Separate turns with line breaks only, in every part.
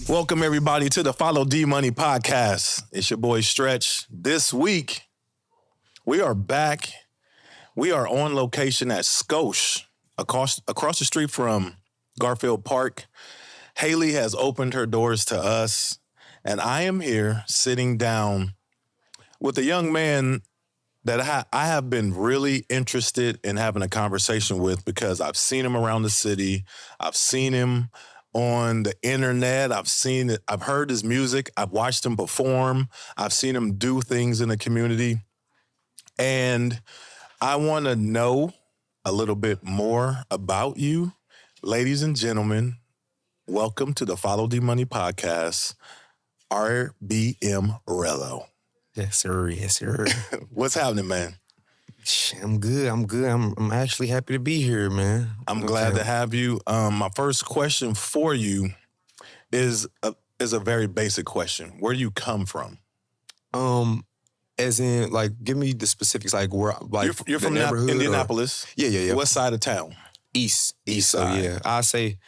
Welcome, everybody, to the Follow D Money podcast. It's your boy Stretch. This week, we are back. We are on location at Scotia, across the street from Garfield Park. Haley has opened her doors to us, and I am here sitting down with a young man that I have been really interested in having a conversation with because I've seen him around the city. I've seen him on the internet. I've heard his music. I've watched him perform. I've seen him do things in the community. And I want to know a little bit more about you. Ladies and gentlemen, welcome to the Follow D Money podcast, RBM Rello.
Yes, sir. Yes, sir.
What's happening, man?
I'm good. I'm actually happy to be here, man.
I'm glad to have you. My first question for you is a very basic question. Where do you come from?
As in, like, give me the specifics. Like, where, like,
you're from Indianapolis.
Or... Yeah.
What side of town?
East
side.
So yeah, I say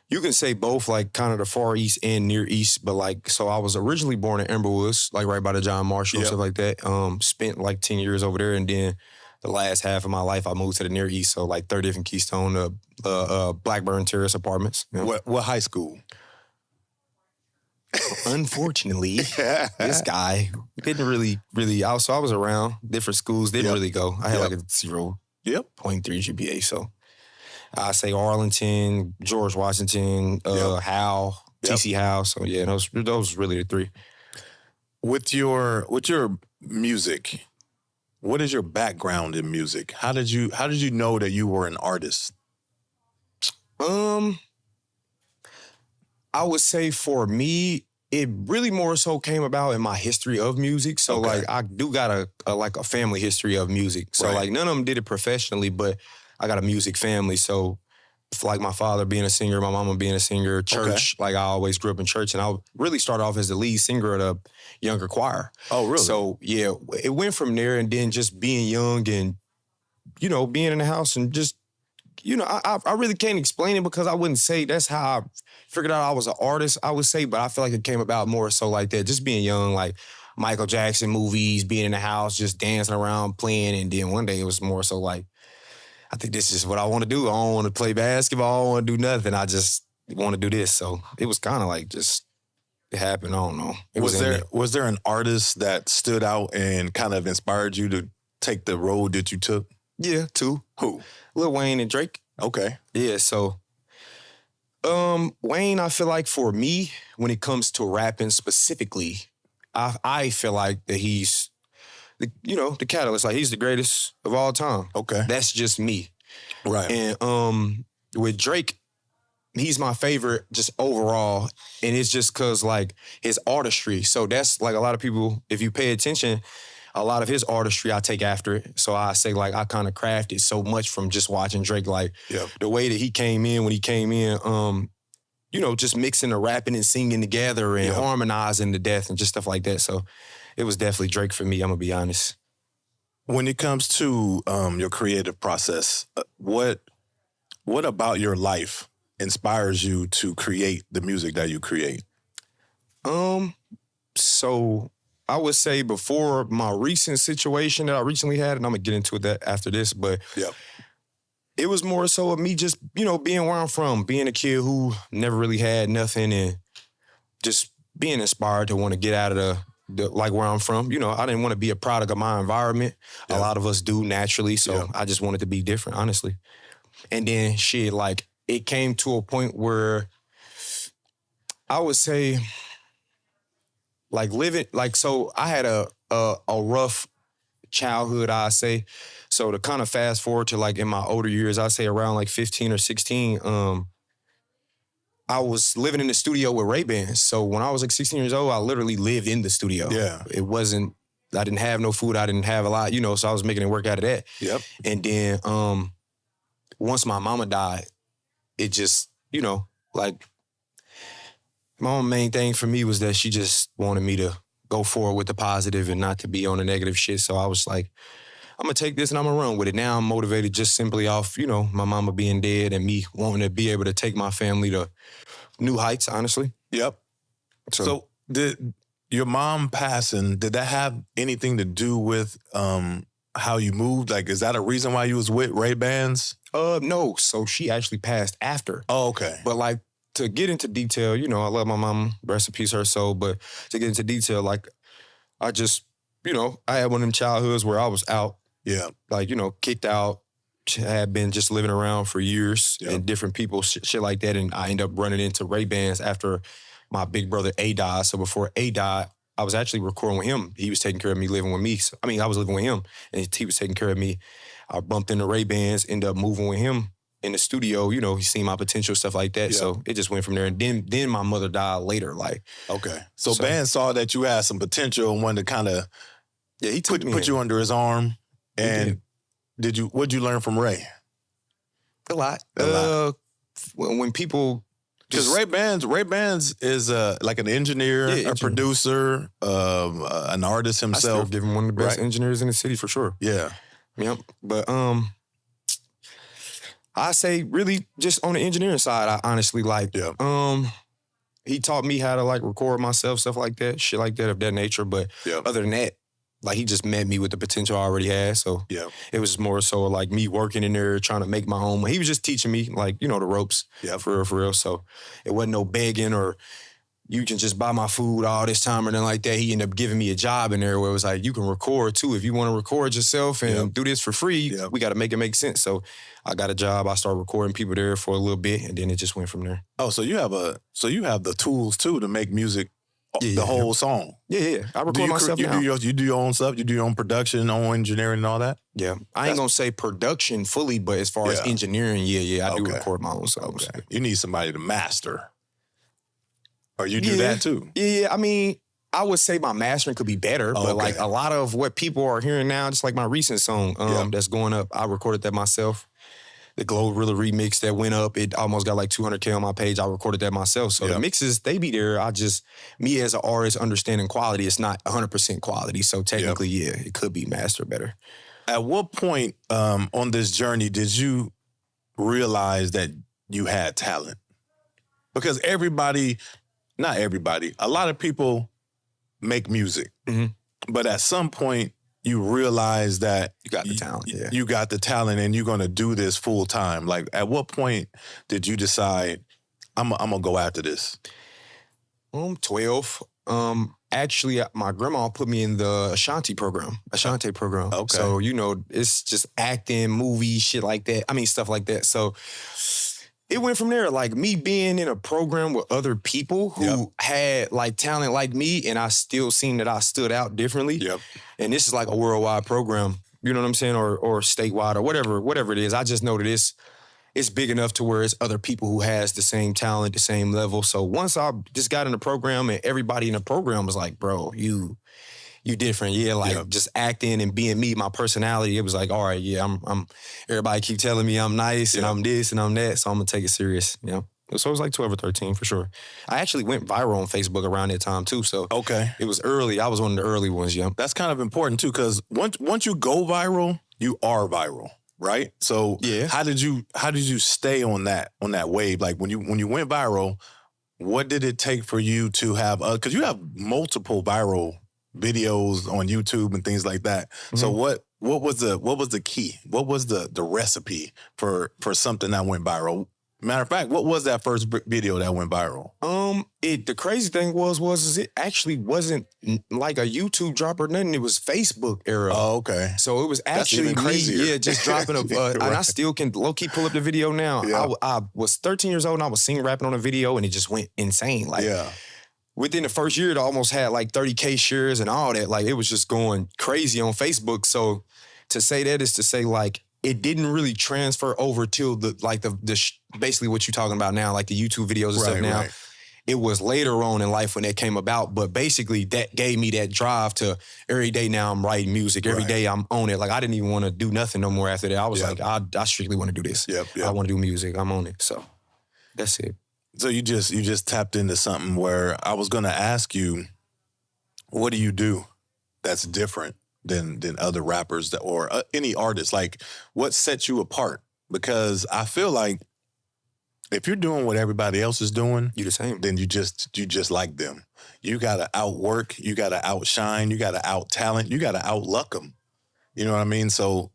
you can say both, like kind of the far east and near east. But like, so I was originally born in Amberwoods, like right by the John Marshall and stuff like that. Spent like 10 years over there, and then the last half of my life I moved to the near east, so like 30th and Keystone, Blackburn Terrace Apartments. You know?
What high school?
Unfortunately, this guy didn't really. I was around different schools. Didn't really go. I had like a 0.3 GPA. So I say Arlington, George Washington, Howe, TC Howe. So yeah, those really the three.
With your music, what is your background in music? How did you know that you were an artist?
I would say for me, it really more so came about in my history of music. So like I do got a family history of music. So like none of them did it professionally, but I got a music family. So like my father being a singer, my mama being a singer, church, like I always grew up in church, and I really started off as the lead singer of the younger choir.
Oh, really?
So yeah, it went from there, and then just being young and, you know, being in the house and just, you know, I really can't explain it because I wouldn't say that's how I figured out I was an artist, I would say, but I feel like it came about more so like that, just being young, like Michael Jackson movies, being in the house, just dancing around, playing, and then one day it was more so like, I think this is what I want to do. I don't want to play basketball. I don't want to do nothing. I just want to do this. So it was kind of like just, it happened. I don't know.
Was there an artist that stood out and kind of inspired you to take the road that you took?
Yeah, two.
Who?
Lil Wayne and Drake.
Okay.
Yeah, so Wayne, I feel like for me, when it comes to rapping specifically, I feel like that he's the catalyst. Like he's the greatest of all time.
Okay.
That's just me.
Right.
And with Drake, he's my favorite just overall. And it's just cause like his artistry. So that's like a lot of people, if you pay attention, a lot of his artistry, I take after it. So I say like I kind of crafted so much from just watching Drake. Like the way that he came in, when he came in, just mixing the rapping and singing together and harmonizing to death and just stuff like that. So it was definitely Drake for me, I'm going to be honest.
When it comes to your creative process, what about your life inspires you to create the music that you create?
So I would say before my recent situation that I recently had, and I'm going to get into that after this, but it was more so of me just, being where I'm from, being a kid who never really had nothing and just being inspired to want to get out of the like where I'm from. I didn't want to be a product of my environment. A lot of us do naturally, so I just wanted to be different, honestly. And then like it came to a point where I would say like living, like, so I had a rough childhood, I say. So to kind of fast forward to like in my older years, I say around like 15 or 16, I was living in the studio with Ray-Ban. So when I was like 16 years old, I literally lived in the studio.
Yeah.
I didn't have no food. I didn't have a lot, so I was making it work out of that.
Yep.
And then once my mama died, it just, like my main thing for me was that she just wanted me to go forward with the positive and not to be on the negative shit. So I was like, I'm going to take this and I'm going to run with it. Now I'm motivated just simply off, my mama being dead and me wanting to be able to take my family to new heights, honestly.
Yep. So did your mom passing, did that have anything to do with how you moved? Like, is that a reason why you was with Ray-Bans?
No. So she actually passed after.
Oh, okay.
But like, to get into detail, I love my mom, rest in peace her soul, but to get into detail, like, I just, I had one of them childhoods where I was out.
Yeah.
Like, kicked out. I had been just living around for years and different people, shit like that. And I ended up running into Ray-Bans after my big brother A died. So before A died, I was actually recording with him. He was taking care of me, living with me. So, I was living with him and he was taking care of me. I bumped into Ray-Bans, ended up moving with him in the studio. He seen my potential, stuff like that. Yeah. So it just went from there. And then my mother died later. Like,
okay. So Band saw that you had some potential and wanted to kind of
he
put you under his arm. And what'd you learn from Ray?
A lot. When people,
because Ray-Bans is like an engineer, a producer, an artist himself.
I still give him one of the best engineers in the city for sure.
Yeah.
Yep. But I say really just on the engineering side, I honestly like.
Yeah.
He taught me how to like record myself, stuff like that, shit like that of that nature. But other than that, like, he just met me with the potential I already had. So it was more so like me working in there, trying to make my own. He was just teaching me, like, the ropes. Yeah. For real. So it wasn't no begging or you can just buy my food all this time or nothing like that. He ended up giving me a job in there where it was like, you can record too. If you want to record yourself and do this for free, we got to make it make sense. So I got a job. I started recording people there for a little bit and then it just went from there.
Oh, so you have the tools too to make music. The whole song.
Yeah. I record myself now.
You do your own stuff? You do your own production, own engineering and all that?
Yeah. I ain't going to say production fully, but as far as engineering, I do record my own songs.
Okay. You need somebody to master. Or you do that too?
Yeah. I would say my mastering could be better, but like a lot of what people are hearing now, just like my recent song that's going up, I recorded that myself. The Glorilla remix that went up, it almost got like 200K on my page. I recorded that myself. So the mixes, they be there. Me as an artist understanding quality, it's not 100% quality. So technically, it could be mastered better.
At what point on this journey did you realize that you had talent? Because not everybody, a lot of people make music. Mm-hmm. But at some point, you realize that
you got the talent.
You got the talent and you're going to do this full time. Like, at what point did you decide, I'm going to go after this?
12. Actually, my grandma put me in the Ashanti program. Okay. So, it's just acting, movies, shit like that. Stuff like that. So it went from there, like me being in a program with other people who had like talent like me, and I still seen that I stood out differently. Yep. And this is like a worldwide program, you know what I'm saying, or statewide or whatever it is. I just know that it's big enough to where it's other people who has the same talent, the same level. So once I just got in the program and everybody in the program was like, bro, you different. Just acting and being me, my personality, it was like, all right, I'm everybody keep telling me I'm nice and I'm this and I'm that, so I'm gonna take it serious. So it was like 12 or 13 for sure. I actually went viral on Facebook around that time too. So it was early. I was one of the early ones, That's
kind of important too, because once you go viral, you are viral, right? So how did you stay on that wave? Like when you went viral, what did it take for you to have? Because you have multiple viral videos on YouTube and things like that. Mm-hmm. So what was the key? What was the recipe for something that went viral? Matter of fact, what was that first video that went viral?
The crazy thing was it actually wasn't like a YouTube drop or nothing. It was Facebook era.
Oh, okay.
So it was actually me, just dropping right. And I still can low-key pull up the video now. Yeah. I was 13 years old and I was singing, rapping on a video, and it just went insane. Within the first year, it almost had like 30K shares and all that. Like, it was just going crazy on Facebook. So to say that is to say, like, it didn't really transfer over till basically what you're talking about now, like the YouTube videos and stuff now. Right. It was later on in life when that came about, but basically that gave me that drive to every day now I'm writing music. Every day I'm on it. Like, I didn't even want to do nothing no more after that. I was like, I strictly want to do this. I want to do music. I'm on it. So that's it.
So you just tapped into something where I was going to ask you, what do you do that's different than other rappers or any artist? Like, what sets you apart? Because I feel like if you're doing what everybody else is doing,
you the same.
Then you just like them. You gotta outwork, you gotta outshine, you gotta out talent, you gotta outluck them. You know what I mean? So,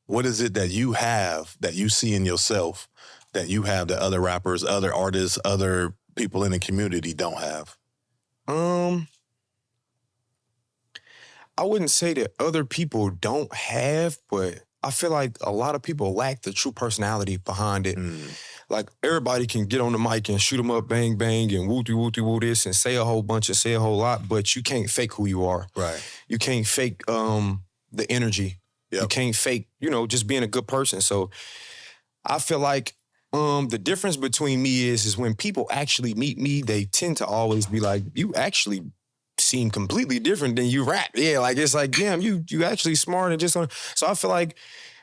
what is it that you have that you see in yourself that you have that other rappers, other artists, other people in the community don't have?
I wouldn't say that other people don't have, but I feel like a lot of people lack the true personality behind it. Like, everybody can get on the mic and shoot them up, bang, bang, and woo this, and say a whole bunch and say a whole lot, but you can't fake who you are.
Right.
You can't fake the energy. Yep. You can't fake, just being a good person. So I feel like the difference between me is when people actually meet me, they tend to always be like, you actually seem completely different than you rap. Yeah, like, it's like, damn, you actually smart and just... So I feel like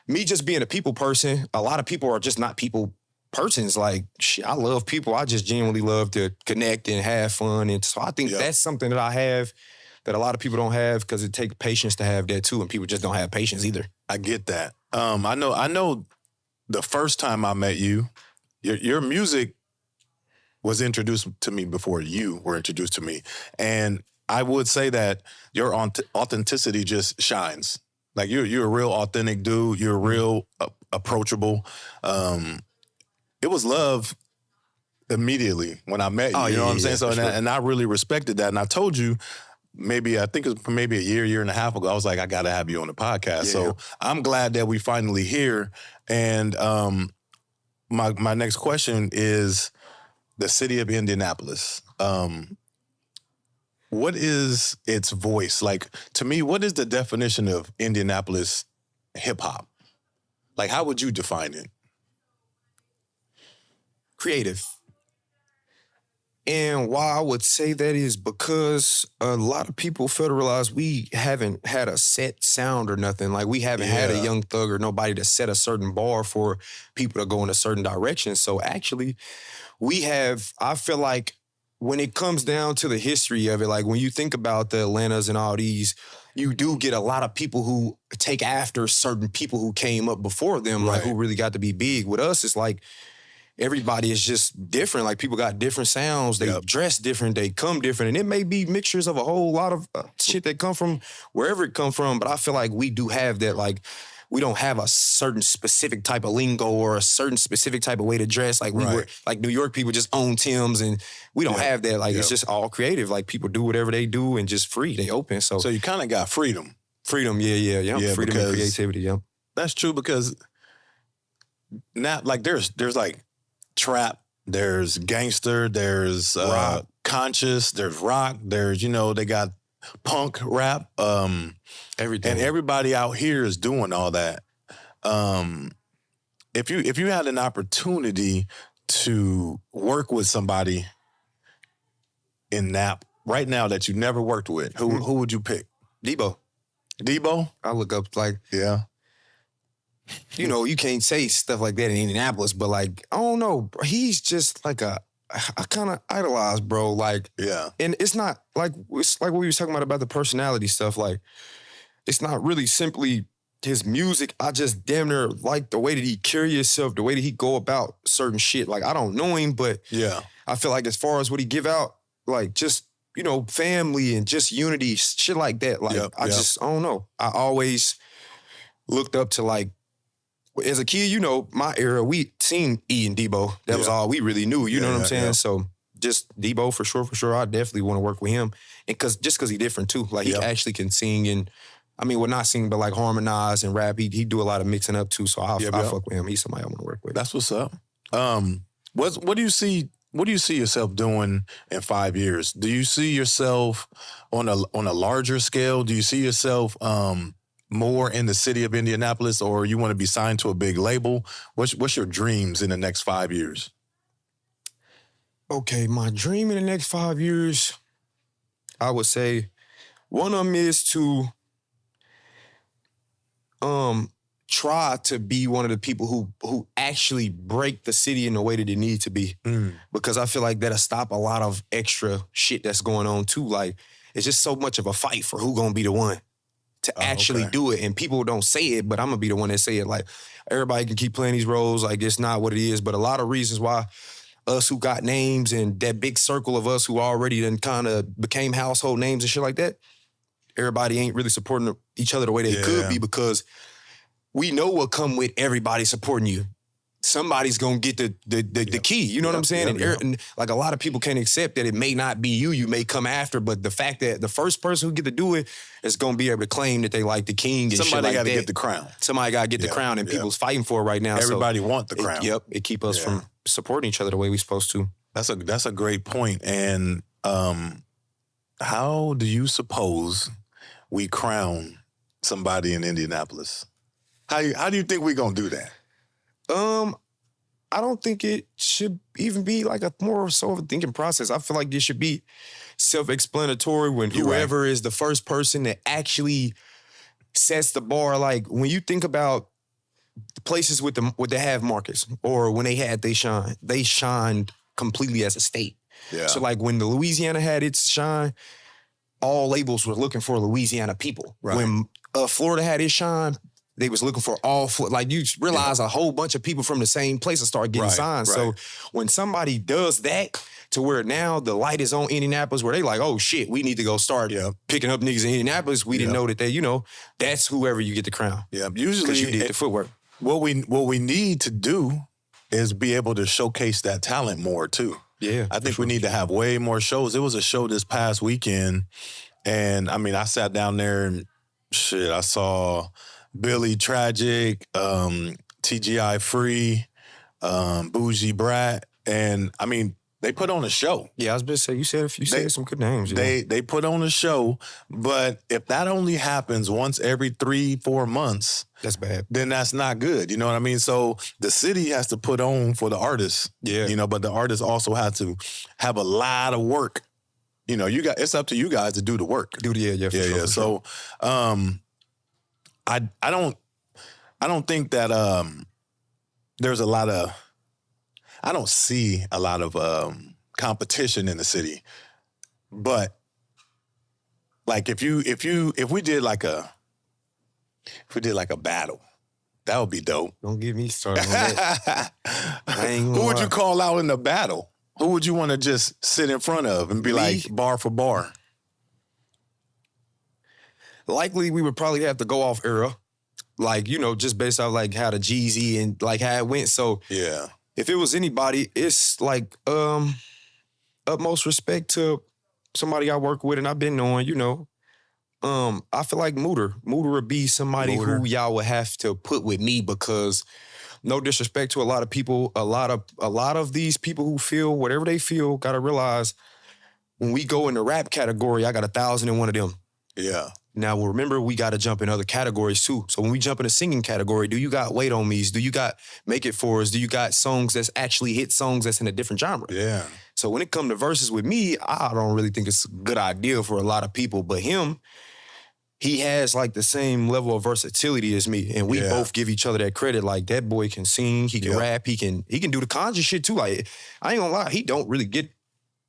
me just being a people person, a lot of people are just not people persons. Like, shit, I love people. I just genuinely love to connect and have fun. And so I think that's something that I have that a lot of people don't have, because it takes patience to have that too, and people just don't have patience either.
I get that. I know the first time I met you, your music was introduced to me before you were introduced to me. And I would say that your authenticity just shines. Like, you're a real authentic dude. You're real approachable. It was love immediately when I met you. You know what I'm saying? So, and I really respected that. And I told you, I think it was maybe a year and a half ago, I was like, I got to have you on the podcast. Yeah. So I'm glad that we finally here. And my next question is the city of Indianapolis. What is its voice? Like, to me, what is the definition of Indianapolis hip hop? Like, how would you define it?
Creative. And why I would say that is because a lot of people fail to realize we haven't had a set sound or nothing. Like, we haven't had a Young Thug or nobody to set a certain bar for people to go in a certain direction. So actually, I feel like when it comes down to the history of it, like, when you think about the Atlantas and all these, you do get a lot of people who take after certain people who came up before them, like, who really got to be big. With us, it's like, everybody is just different. Like, people got different sounds. They dress different. They come different. And it may be mixtures of a whole lot of shit that come from wherever it come from. But I feel like we do have that. Like, we don't have a certain specific type of lingo or a certain specific type of way to dress. Like, we were, like, New York people just own Timbs, and we don't have that. Like, it's just all creative. Like, people do whatever they do and just free. They open. So
you kind of got freedom.
Freedom, yeah. Freedom and creativity, yeah.
That's true, because now, like, there's like trap, there's gangster, there's conscious, there's rock, there's, they got punk rap, everything. And everybody out here is doing all that. If you had an opportunity to work with somebody in Nap right now that you never worked with, who would you pick?
Debo. I look up, like, you can't say stuff like that in Indianapolis, but, like, I don't know, bro. He's just like I kind of idolize, bro. Like, and it's not like, it's like what we was talking about the personality stuff. Like, it's not really simply his music. I just damn near like the way that he carry himself, the way that he go about certain shit. Like, I don't know him, but I feel like as far as what he give out, like, just, family and just unity, shit like that. Like, I don't know. I always looked up to, like, as a kid, my era, we seen E and Debo. That was all we really knew. You know what I'm saying? So just Debo for sure. I definitely want to work with him. And because he's different too. Like, he actually can sing and, not sing, but, like, harmonize and rap. He do a lot of mixing up too. So I fuck with him. He's somebody I want to work with.
That's what's up. What do you see? What do you see yourself doing in 5 years? Do you see yourself on a larger scale? Do you see yourself more in the city of Indianapolis, or you want to be signed to a big label? What's your dreams in the next 5 years?
Okay, my dream in the next 5 years, I would say one of them is to try to be one of the people who actually break the city in the way that it needs to be. Because I feel like that'll stop a lot of extra shit that's going on too. Like, it's just so much of a fight for who gonna be the one. to actually do it. And people don't say it, but I'm going to be the one that say it. Like, everybody can keep playing these roles. Like, it's not what it is. But a lot of reasons why us who got names and that big circle of us who already then kind of became household names and shit like that, everybody ain't really supporting each other the way they could be, because we know what come with everybody supporting you. Somebody's gonna get the key. You know what I'm saying? And like, a lot of people can't accept that it may not be you. You may come after, but the fact that the first person who get to do it is gonna be able to claim that they like the king and
somebody
shit like that.
Gotta get the crown.
Somebody gotta get the crown, and people's fighting for it right now.
Everybody want the crown.
It keep us from supporting each other the way we supposed to.
That's a great point. And how do you suppose we crown somebody in Indianapolis? How do you think we gonna do that?
I don't think it should even be like a more so of a thinking process. I feel like it should be self-explanatory when whoever is the first person that actually sets the bar. Like, when you think about places with they have markets, or when they shined completely as a state. Yeah. So like, when the Louisiana had its shine, all labels were looking for Louisiana people. Right. When Florida had its shine, they was looking for all, like, you realize a whole bunch of people from the same place will start getting signed. Right. So when somebody does that, to where now the light is on Indianapolis, where they like, oh shit, we need to go start picking up niggas in Indianapolis. We didn't know that they, that's whoever you get the crown. Yeah, usually because you did the footwork.
What we need to do is be able to showcase that talent more too. Yeah, I think we need to have way more shows. There was a show this past weekend, and I mean, I sat down there and shit, I saw Billy Tragic, TGI Free, Bougie Brat, and I mean, they put on a show.
Yeah, I was about to say, you said some good names.
They put on a show, but if that only happens once every 3-4 months,
that's bad.
Then that's not good. You know what I mean? So the city has to put on for the artists. Yeah. But the artists also have to have a lot of work. It's up to you guys to do the work.
For
sure. So I don't think that there's a lot of, I don't see a lot of competition in the city. But like, if we did like a battle, that would be dope.
Don't get me started on that.
Who would you call out in the battle? Who would you want to just sit in front of and be like bar for bar?
Likely we would probably have to go off era. Like, just based off like how the Jeezy and like how it went. So yeah, if it was anybody, it's like utmost respect to somebody I work with and I've been knowing, I feel like Mooter would be somebody who y'all would have to put with me, because no disrespect to a lot of people, a lot of these people who feel whatever they feel, gotta realize when we go in the rap category, I got 1,001 of them. Yeah. Now, remember, we got to jump in other categories, too. So when we jump in the singing category, do you got Wait On Me's? Do you got Make It For Us? Do you got songs that's actually hit songs that's in a different genre? Yeah. So when it comes to verses with me, I don't really think it's a good idea for a lot of people. But him, he has like the same level of versatility as me. And we both give each other that credit. Like, that boy can sing, he can rap, he can do the conjure shit, too. Like, I ain't gonna lie, he don't really get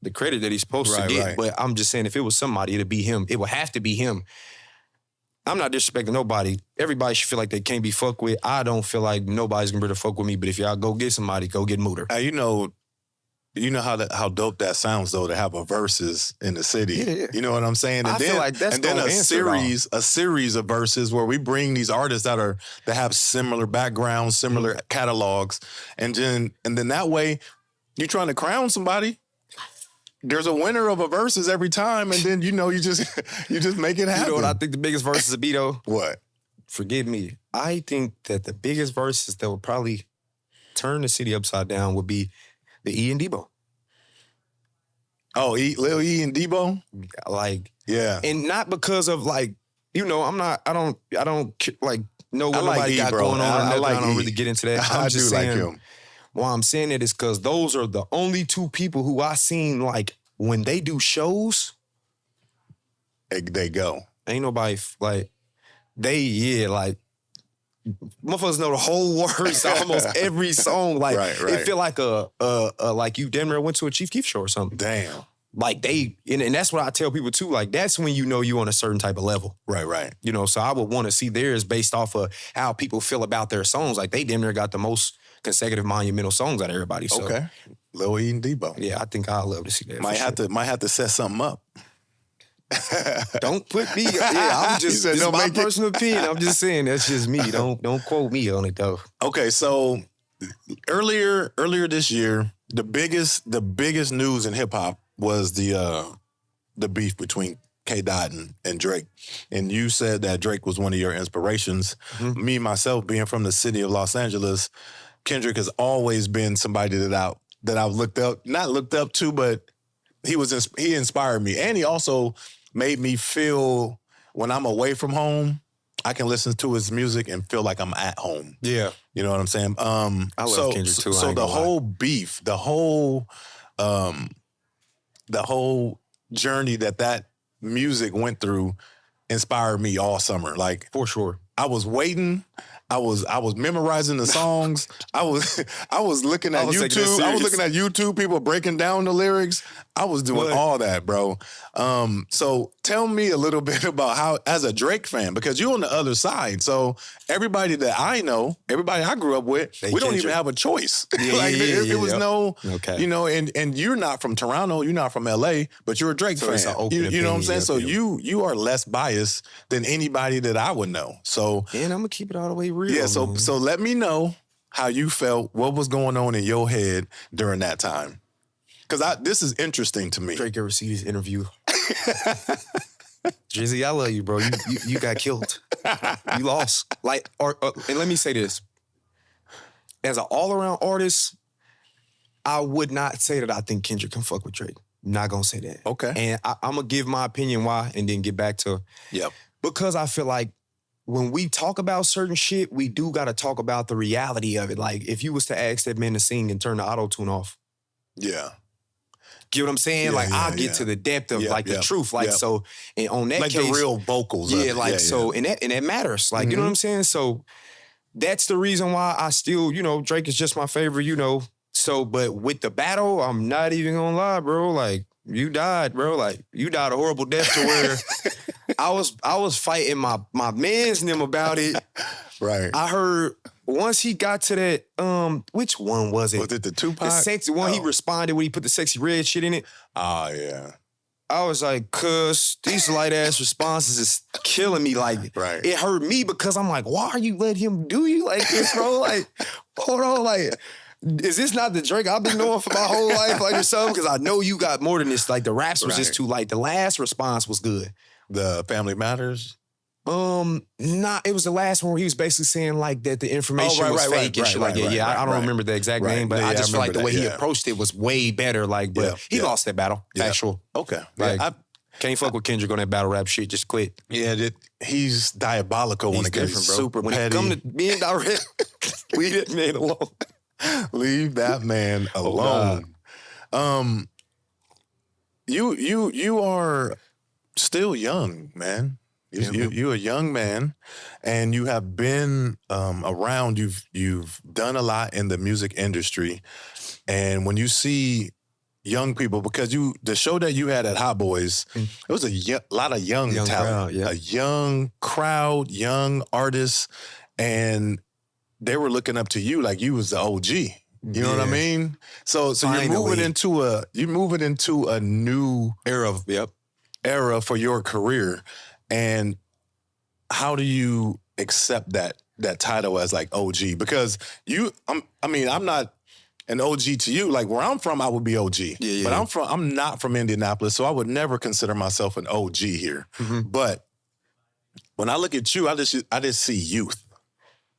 the credit that he's supposed to get. Right. But I'm just saying, if it was somebody, it'd be him. It would have to be him. I'm not disrespecting nobody. Everybody should feel like they can't be fucked with. I don't feel like nobody's gonna be able to fuck with me. But if y'all go get somebody, go get Mooter.
You know how dope that sounds though, to have a verses in the city. Yeah. You know what I'm saying? And
feel like that's
a series of verses where we bring these artists that have similar backgrounds, similar catalogs, and then that way you're trying to crown somebody. There's a winner of a versus every time, and then you just make it happen.
You know what I think the biggest verses would be though?
What?
Forgive me. I think that the biggest verses that would probably turn the city upside down would be the E and Debo.
Oh, Lil E and Debo?
Like, yeah. And not because of like, I don't like know what nobody got going on. I don't really get into that. I'm just saying, like him. Why I'm saying it is because those are the only two people who I seen, like, when they do shows.
They go.
Ain't nobody, like, motherfuckers know the whole words to almost every song. Like, it feel like like you damn near went to a Chief Keef show or something.
Damn.
Like and that's what I tell people too. Like that's when you know you on a certain type of level.
Right.
You know, so I would want to see theirs based off of how people feel about their songs. Like they damn near got the most consecutive monumental songs out of everybody. So,
okay. Lil E and Debo.
Yeah, I think I'd love to see that.
Might have to set something up.
Don't put me. Yeah, I'm just. This is my personal opinion. I'm just saying that's just me. Don't quote me on it though.
Okay, so earlier this year, the biggest news in hip hop was the beef between K. Dot and Drake, and you said that Drake was one of your inspirations. Mm-hmm. Me myself, being from the city of Los Angeles, Kendrick has always been somebody that I've not looked up to, but he inspired me, and he also made me feel when I'm away from home, I can listen to his music and feel like I'm at home.
Yeah,
you know what I'm saying.
I love Kendrick too.
So the whole beef, the whole journey that music went through inspired me all summer. Like
for sure,
I was waiting. I was memorizing the songs. I was looking at YouTube. I was looking at YouTube people breaking down the lyrics. I was doing all that, bro. So tell me a little bit about how, as a Drake fan, because you're on the other side. So everybody that I know, everybody I grew up with, we don't even have a choice. It was no, you know, and you're not from Toronto, you're not from LA, but you're a Drake fan. You know what I'm saying? So you are less biased than anybody that I would know. So
and I'm gonna keep it all the way real.
Yeah. So let me know how you felt, what was going on in your head during that time. Because this is interesting to me.
Drake ever see this interview? Drizzy, I love you, bro. You got killed. You lost. Like, and let me say this. As an all-around artist, I would not say that I think Kendrick can fuck with Drake. I'm not going to say that.
Okay.
And I'm going to give my opinion why and then get back to...
Yep.
Because I feel like when we talk about certain shit, we do got to talk about the reality of it. Like, if you was to ask that man to sing and turn the auto-tune off.
Yeah.
Get what I'm saying? I'll get to the depth of the truth. So, and on that case,
the real vocals.
Yeah, and that matters. Like, you know what I'm saying? So that's the reason why I still, Drake is just my favorite, So, but with the battle, I'm not even gonna lie, bro. Like, you died, bro. Like, you died a horrible death to where I was fighting my mans and them about it.
Right.
I heard once he got to that, which one was it?
Was it the Tupac?
The sexy one. He responded when he put the sexy red shit in it.
Oh, yeah.
I was like, cuz these light ass responses is killing me. Like, It hurt me because I'm like, why are you letting him do you like this, bro? Like, hold on, like, is this not the Drake I've been knowing for my whole life, like, or something? Because I know you got more than this. Like, the raps was just too light. The last response was good.
The Family Matters?
It was the last one where he was basically saying like that the information was fake and shit like that. I don't remember the exact name, but I just feel like the way he approached it was way better. Like, but he lost that battle. Factual.
Okay.
Like, can't fuck with Kendrick on that battle rap shit. Just quit.
Yeah, he's diabolical when it gets super petty.
When it come to being direct, leave that man alone.
Leave that man alone. You are still young, man. You're a young man, and you have been around. You've done a lot in the music industry, and when you see young people, because the show that you had at Hot Boys, it was a lot of young talent,
crowd,
a young crowd, young artists, and they were looking up to you like you was the OG. You know what I mean? So you're moving into a new era for your career. And how do you accept that title as like OG? Because I'm not an OG to you. Like where I'm from, I would be OG. But I'm not from Indianapolis, so I would never consider myself an OG here. Mm-hmm. But when I look at you, I just see youth.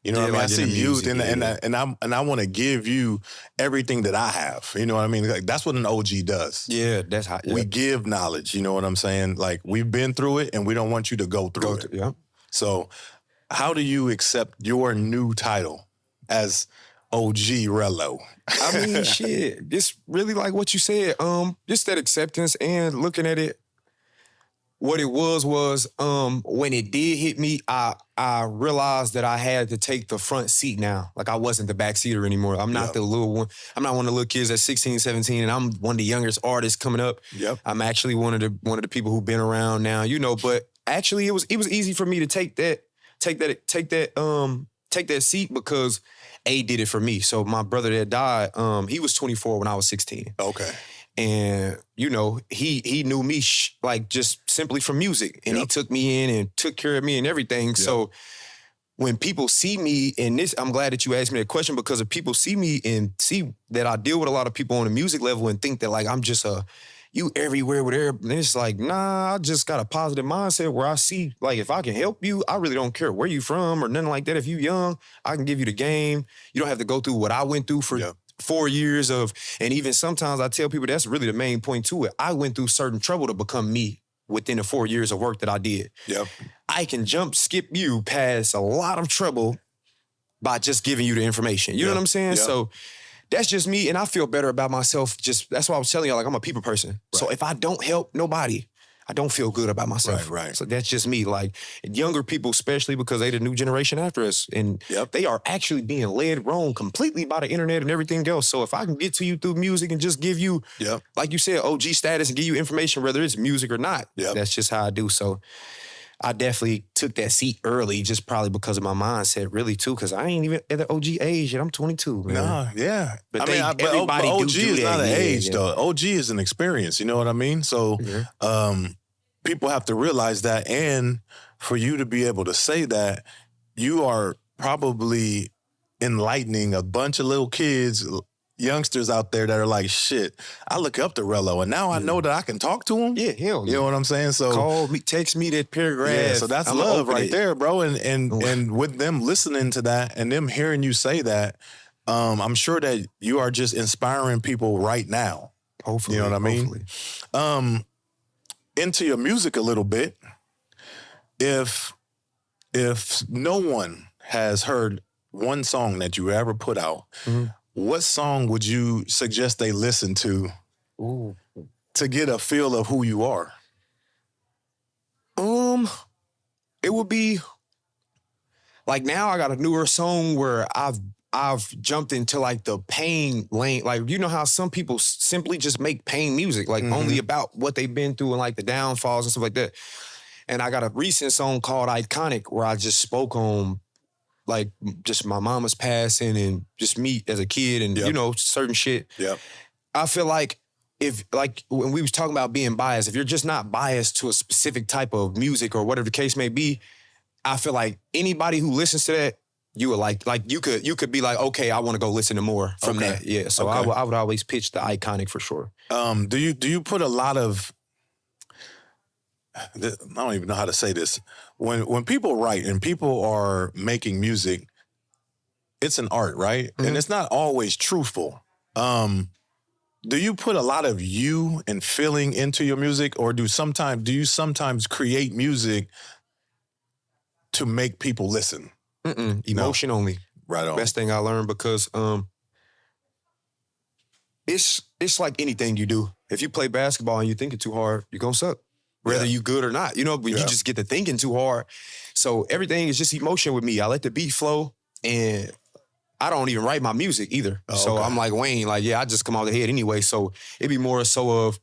You know what I mean? I see youth, and I want to give you everything that I have. You know what I mean? Like, that's what an OG does.
Yeah, that's how. Yeah.
We give knowledge. You know what I'm saying? Like, we've been through it, and we don't want you to go through it.
Yeah.
So, how do you accept your new title as OG Rello?
I mean, shit. It's really like what you said. Just that acceptance and looking at it. What it was when it did hit me, I realized that I had to take the front seat now. Like, I wasn't the backseater anymore. I'm not the little one. I'm not one of the little kids that's 16, 17, and I'm one of the youngest artists coming up.
Yep.
I'm actually one of the people who've been around now, but actually it was easy for me to take that seat because A did it for me. So my brother that died, he was 24 when I was 16.
Okay.
And, he knew me like just simply from music. And he took me in and took care of me and everything. Yep. So when people see me in this, I'm glad that you asked me that question, because if people see me and see that I deal with a lot of people on the music level and think that like I'm just you everywhere with everybody, and it's like, nah, I just got a positive mindset where I see, like, if I can help you, I really don't care where you from or nothing like that. If you young, I can give you the game. You don't have to go through what I went through for 4 years of, and even sometimes I tell people that's really the main point to it. I went through certain trouble to become me within the 4 years of work that I did.
Yep. I
can skip you past a lot of trouble by just giving you the information. You know what I'm saying? Yep. So that's just me, and I feel better about myself. That's why I was telling y'all, like, I'm a people person. Right. So if I don't help nobody, I don't feel good about myself.
Right.
So that's just me. Like, younger people, especially because they the new generation after us, and they are actually being led wrong completely by the internet and everything else. So if I can get to you through music and just give you, like you said, OG status and give you information, whether it's music or not, that's just how I do. So I definitely took that seat early, just probably because of my mindset, really, too, because I ain't even at the OG age yet. I'm 22, man.
Nah, yeah.
But
everybody OG is not an age, though. OG is an experience, you know what I mean? So people have to realize that, and for you to be able to say that, you are probably enlightening a bunch of little kids, youngsters out there that are like, shit, I look up to Rello, and now I know that I can talk to him.
Yeah, hell yeah.
You know what I'm saying? So
call me, text me that paragraph.
Yeah, so that's love right there, bro. And with them listening to that and them hearing you say that, I'm sure that you are just inspiring people right now.
Hopefully.
You know what I mean? Into your music a little bit. If no one has heard one song that you ever put out, what song would you suggest they listen to to get a feel of who you are?
It would be like, now I got a newer song where I've jumped into like the pain lane. Like, you know how some people simply just make pain music, like only about what they've been through and like the downfalls and stuff like that. And I got a recent song called Iconic where I just spoke on like just my mama's passing and just me as a kid and, certain shit.
Yep.
I feel like when we was talking about being biased, if you're just not biased to a specific type of music or whatever the case may be, I feel like anybody who listens to that, you would like you could be like, okay, I want to go listen to more from that. Yeah. So I would always pitch the Iconic for sure. Do
you put a lot of, I don't even know how to say this. When people write and people are making music, it's an art, right? And it's not always truthful. Do you put a lot of you and feeling into your music, or do you sometimes create music to make people listen?
Emotion only.
Right on.
Best thing I learned, because it's like anything you do. If you play basketball and you're thinking too hard, you're gonna suck. Whether you good or not, but you just get to thinking too hard. So everything is just emotion with me. I let the beat flow, and I don't even write my music either. So I'm like Wayne, I just come out the head anyway. So it'd be more so of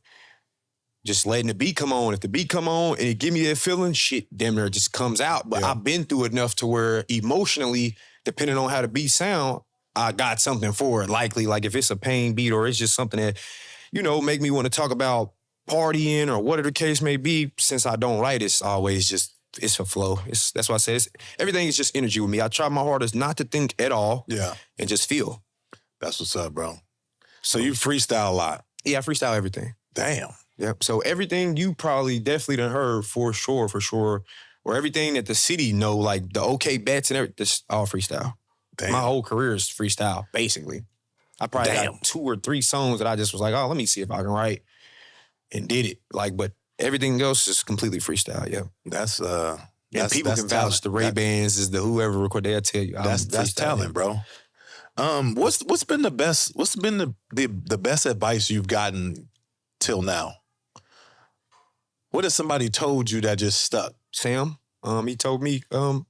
just letting the beat come on. If the beat come on and it give me that feeling, shit, damn near it just comes out. But I've been through enough to where emotionally, depending on how the beat sound, I got something for it. Likely, like if it's a pain beat or it's just something that, make me want to talk about partying or whatever the case may be. Since I don't write, it's always just, it's a flow. That's why I say everything is just energy with me. I try my hardest not to think at all.
Yeah.
And just feel.
That's what's up, bro. So you freestyle a lot.
Yeah, I freestyle everything.
Damn.
Yep. So everything you probably definitely done heard for sure. Or everything that the city know, like the OK bets and everything, this all freestyle.
Damn.
My whole career is freestyle, basically. I probably got 2 or 3 songs that I just was like, oh, let me see if I can write, and did it. But everything else is completely freestyle. Yeah.
That's
people can vouch. The Ray-Bans is the whoever record. They'll tell you.
That's talent, bro. What's been the best? What's been the best advice you've gotten till now? What if somebody told you that just stuck?
Sam, he told me to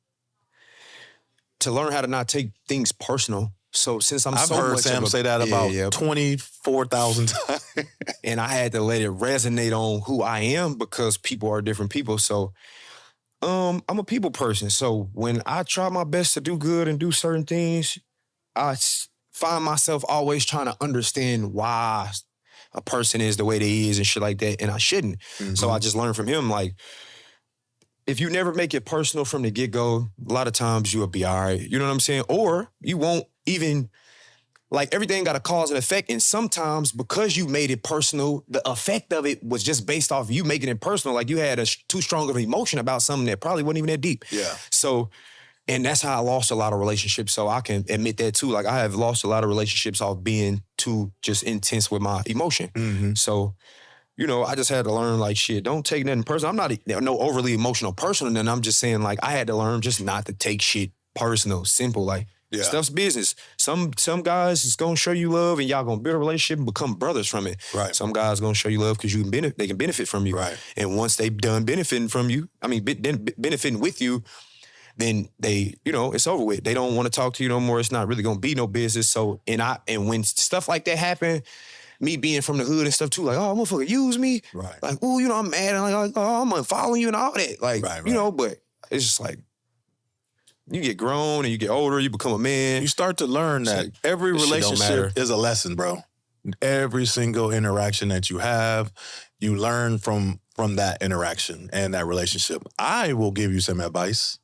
learn how to not take things personal. So since
I've heard Sam say that about 24,000 times.
And I had to let it resonate on who I am because people are different people. So I'm a people person. So when I try my best to do good and do certain things, I find myself always trying to understand why a person is the way they is and shit like that. And I shouldn't. Mm-hmm. So I just learned from him, like, if you never make it personal from the get-go, a lot of times you'll be all right. You know what I'm saying? Or you won't even, like, everything got a cause and effect. And sometimes because you made it personal, the effect of it was just based off you making it personal. Like you had too strong of an emotion about something that probably wasn't even that deep.
Yeah.
So, and that's how I lost a lot of relationships. So I can admit that too. Like I have lost a lot of relationships off being too just intense with my emotion. Mm-hmm. So, you know, I just had to learn, like, shit, don't take nothing personal. I'm not no overly emotional person, and I'm just saying, like, I had to learn just not to take shit personal, simple. Like, stuff's business. Some guys is gonna show you love, and y'all gonna build a relationship and become brothers from it.
Right.
Some guys gonna show you love because they can benefit from you.
Right.
And once they done benefiting from you, benefiting with you, then they, you know, it's over with. They don't want to talk to you no more. It's not really gonna be no business. So, and when stuff like that happen, me being from the hood and stuff too, like, oh, motherfucker, use me.
Right.
Like, oh, you know, I'm mad. And like, oh, I'm unfollowing you and all that. Like, you know, but it's just like, you get grown and you get older, you become a man.
You start to learn that every relationship is a lesson, bro. Every single interaction that you have, you learn from that interaction and that relationship. I will give you some advice.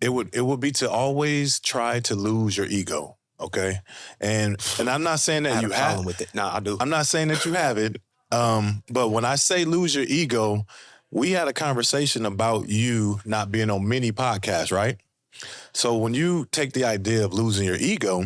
It would be to always try to lose your ego. Okay. And I'm not saying that you have
with it. Nah, I do.
I'm not saying that you have it. But when I say lose your ego, we had a conversation about you not being on many podcasts, right? So when you take the idea of losing your ego,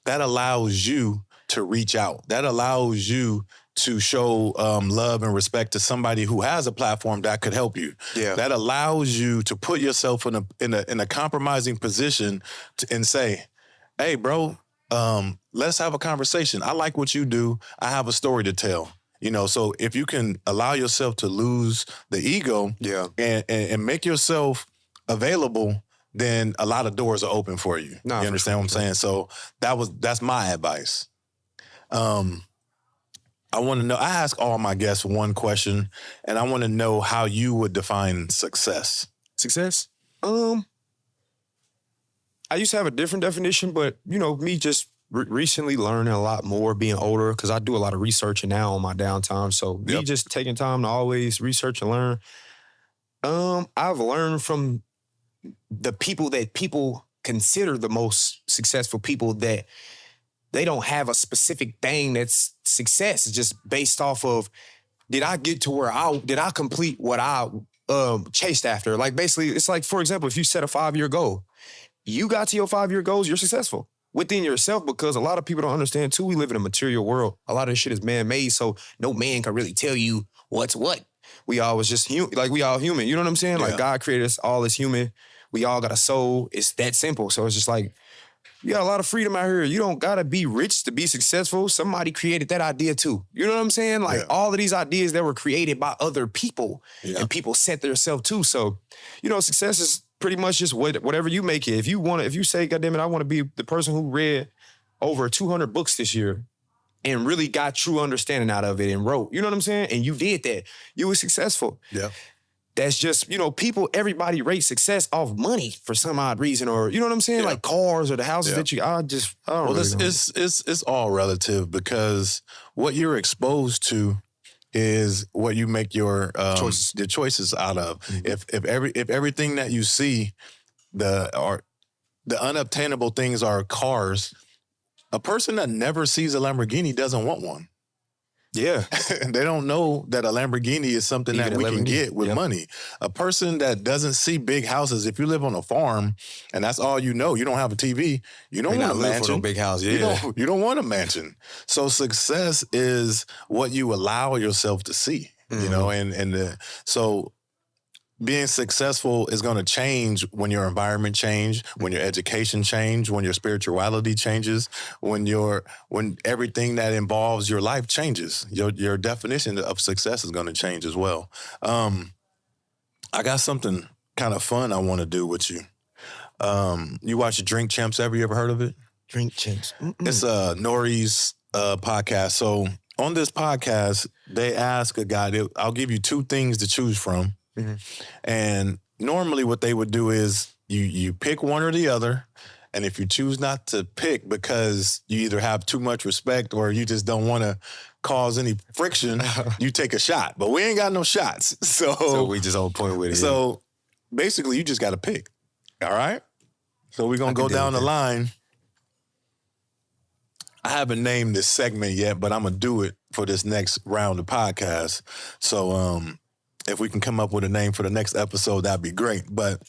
that allows you to reach out. That allows you to show love and respect to somebody who has a platform that could help you.
Yeah.
That allows you to put yourself in a compromising position and say, hey, bro, let's have a conversation. I like what you do. I have a story to tell. You know, so if you can allow yourself to lose the ego and make yourself available, then a lot of doors are open for you. You understand what I'm saying? So that's my advice. I want to know, I ask all my guests one question, and I want to know how you would define success.
Success? I used to have a different definition, but, you know, me just recently learning a lot more, being older, because I do a lot of researching now on my downtime. So me just taking time to always research and learn. I've learned from the people that people consider the most successful people that they don't have a specific thing that's success. It's just based off of, did I get to did I complete what I chased after? Like basically, it's like, for example, if you set a 5-year goal, you got to your 5-year goals, you're successful within yourself, because a lot of people don't understand too, we live in a material world. A lot of this shit is man-made, so no man can really tell you what's what. We all was just we all human. You know what I'm saying? Like God created us all as human. We all got a soul. It's that simple. So it's just like, you got a lot of freedom out here. You don't gotta be rich to be successful. Somebody created that idea too. You know what I'm saying? Like all of these ideas that were created by other people and people set themselves too. So, you know, success is pretty much just whatever you make it. If you say, goddamn it, I want to be the person who read over 200 books this year and really got true understanding out of it and wrote, you know what I'm saying? And you did that. You were successful. Yeah. That's just, you know, everybody rates success off money for some odd reason, or, you know what I'm saying? Like cars or the houses that I don't really know.
It's all relative, because what you're exposed to is what you make your choices out of. Mm-hmm. If everything that you see, the unobtainable things are cars, a person that never sees a Lamborghini doesn't want one. Yeah. They don't know that a Lamborghini is something that we can get with money. A person that doesn't see big houses, if you live on a farm and that's all you know, you don't have a TV, you don't want a mansion.
For no big house.
You don't want a mansion. So success is what you allow yourself to see, you know, so being successful is going to change when your environment change, when your education change, when your spirituality changes, when everything that involves your life changes. Your definition of success is going to change as well. I got something kind of fun I want to do with you. You watch Drink Champs ever? You ever heard of it?
Drink Champs.
It's Nori's podcast. So on this podcast, they ask a guy, I'll give you two things to choose from. Mm-hmm. And normally what they would do is you pick one or the other. And if you choose not to pick because you either have too much respect or you just don't want to cause any friction, you take a shot. But we ain't got no shots. So
we just on point with it.
So basically you just got to pick. All right? So we're going to go down the line. I haven't named this segment yet, but I'm going to do it for this next round of podcasts. So if we can come up with a name for the next episode, that'd be great. But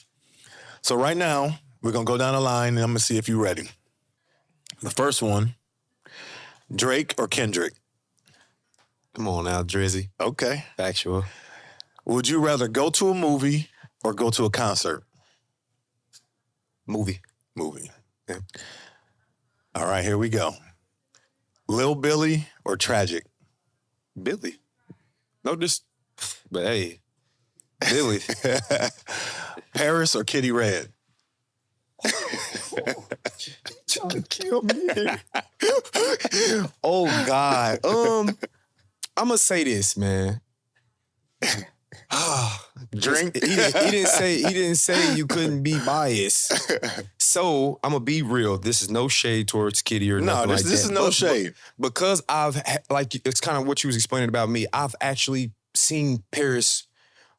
so right now, we're going to go down the line, and I'm going to see if you're ready. The first one, Drake or Kendrick?
Come on now, Drizzy.
Okay.
Factual.
Would you rather go to a movie or go to a concert?
Movie.
Yeah. All right, here we go. Lil Billy or Tragic?
Billy. No, just, but hey, Billy.
Paris or Kitty Red?
Trying to kill me. Oh God. I'm gonna say this, man.
Drink.
He didn't say you couldn't be biased. So I'm gonna be real. This is no shade towards Kitty or nothing like that.
This is no shade.
Because it's kind of what you was explaining about me. I've actually seen Paris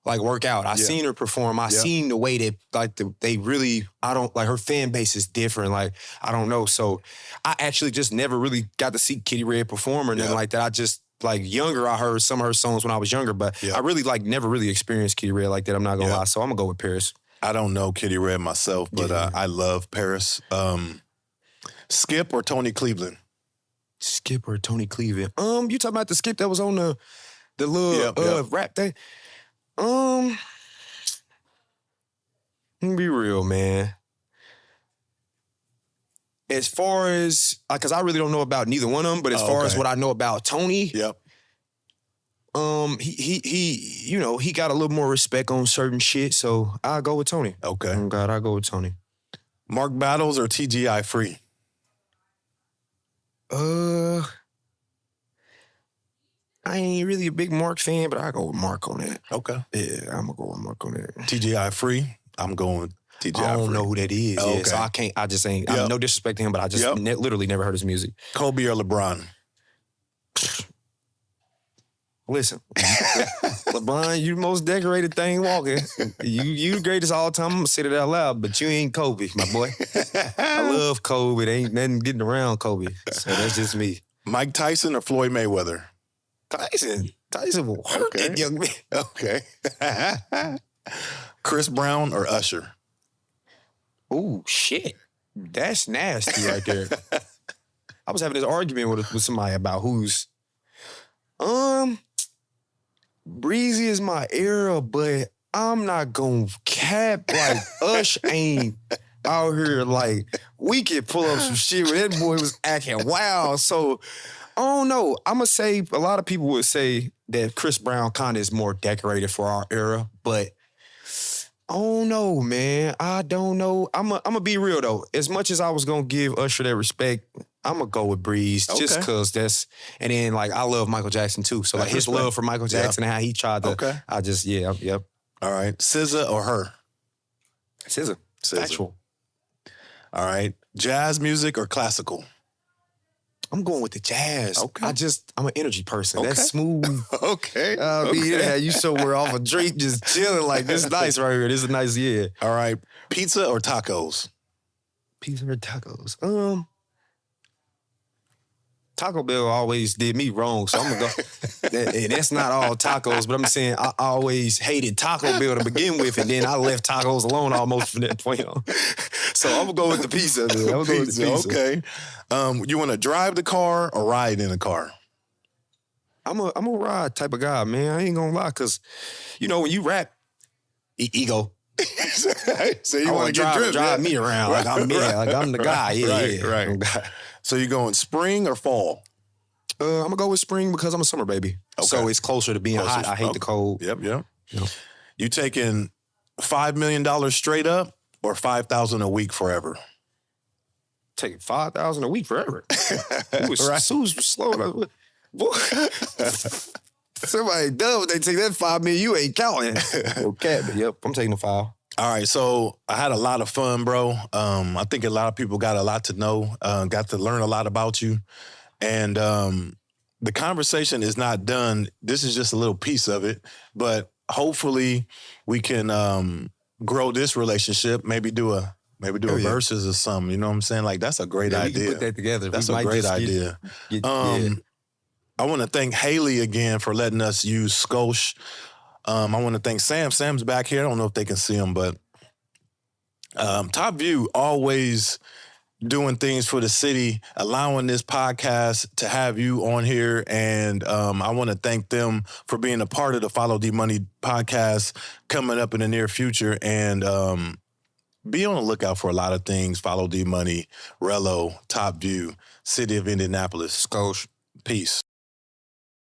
work out. I seen her perform. I seen the way that they really, I don't her fan base is different. I don't know. So I actually just never really got to see Kitty Red perform or nothing like that. I just younger, I heard some of her songs when I was younger, but I really never really experienced Kitty Red like that. I'm not gonna lie. So I'm gonna go with Paris.
I don't know Kitty Red myself, but I love Paris. Skip or Tony Cleveland?
Skip or Tony Cleveland? You talking about the Skip that was on the little rap thing? Let me be real, man. As far as, because I really don't know about neither one of them, but as far as what I know about Tony, he got a little more respect on certain shit, so I'll go with Tony.
Okay.
Oh God, I'll go with Tony.
Mark Battles or TGI Free?
I ain't really a big Mark fan, but I go with Mark on that.
Okay.
Yeah, I'm gonna go with Mark on that.
TGI Free? I'm going with TGI Free.
I don't know who that is.
Okay.
Yeah, so I just ain't, I'm no disrespect to him, but I just literally never heard his music.
Kobe or LeBron?
Listen, LeBron, you the most decorated thing walking. You the greatest all time. I'm gonna say it out loud, but you ain't Kobe, my boy. I love Kobe. There ain't nothing getting around Kobe. So that's just me.
Mike Tyson or Floyd Mayweather?
Tyson will hurt that young man.
Okay. Chris Brown or Usher?
Oh, shit. That's nasty right there. I was having this argument with somebody about who's... Breezy is my era, but I'm not gonna cap Ush ain't out here we could pull up some shit where that boy was acting wild. So I don't know. I'm gonna say a lot of people would say that Chris Brown kind of is more decorated for our era, but I don't know, man. I don't know. I'm gonna be real though. As much as I was gonna give Usher that respect, I'm gonna go with Breeze just cause that's, and then I love Michael Jackson too. So his love for Michael Jackson and how he tried to, I just, yep.
All right. SZA or her?
SZA. Actual.
All right. Jazz music or classical?
I'm going with the jazz.
Okay.
I'm an energy person. Okay. That's smooth.
Okay.
You somewhere off a drink just chilling this is nice right here. This is nice, yeah.
All right. Pizza or tacos?
Pizza or tacos? Taco Bell always did me wrong, so I'm gonna go. And that's not all tacos, but I'm saying I always hated Taco Bell to begin with, and then I left tacos alone almost from that point on. So I'm gonna go with the pizza. Man. I'm gonna go with the pizza.
Okay. You want to drive the car or ride in a car?
I'm a ride type of guy, man. I ain't gonna lie, cause when you rap, Ego.
So you want to
drive me around like I'm the guy. Yeah,
right. So you going spring or fall?
I'm gonna go with spring because I'm a summer baby. Okay. So it's closer to being hot. I hate the cold.
Yep. You taking $5 million straight up or $5,000 a week forever?
Taking $5,000 a week forever. Who's slow? Somebody dumb. They take that $5 million. You ain't counting. Okay, but yep, I'm taking the $5.
All right, so I had a lot of fun, bro. I think a lot of people got a lot to know, got to learn a lot about you. And the conversation is not done. This is just a little piece of it. But hopefully we can grow this relationship, maybe do a versus or something. You know what I'm saying? Like, that's a great idea.
We can put that together.
That's a great idea. I want to thank Haley again for letting us use Scosh. I want to thank Sam. Sam's back here. I don't know if they can see him, but Top View always doing things for the city, allowing this podcast to have you on here. And I want to thank them for being a part of the Follow D Money podcast coming up in the near future. And be on the lookout for a lot of things. Follow D Money, Rello, Top View, City of Indianapolis.
Scosh.
Peace.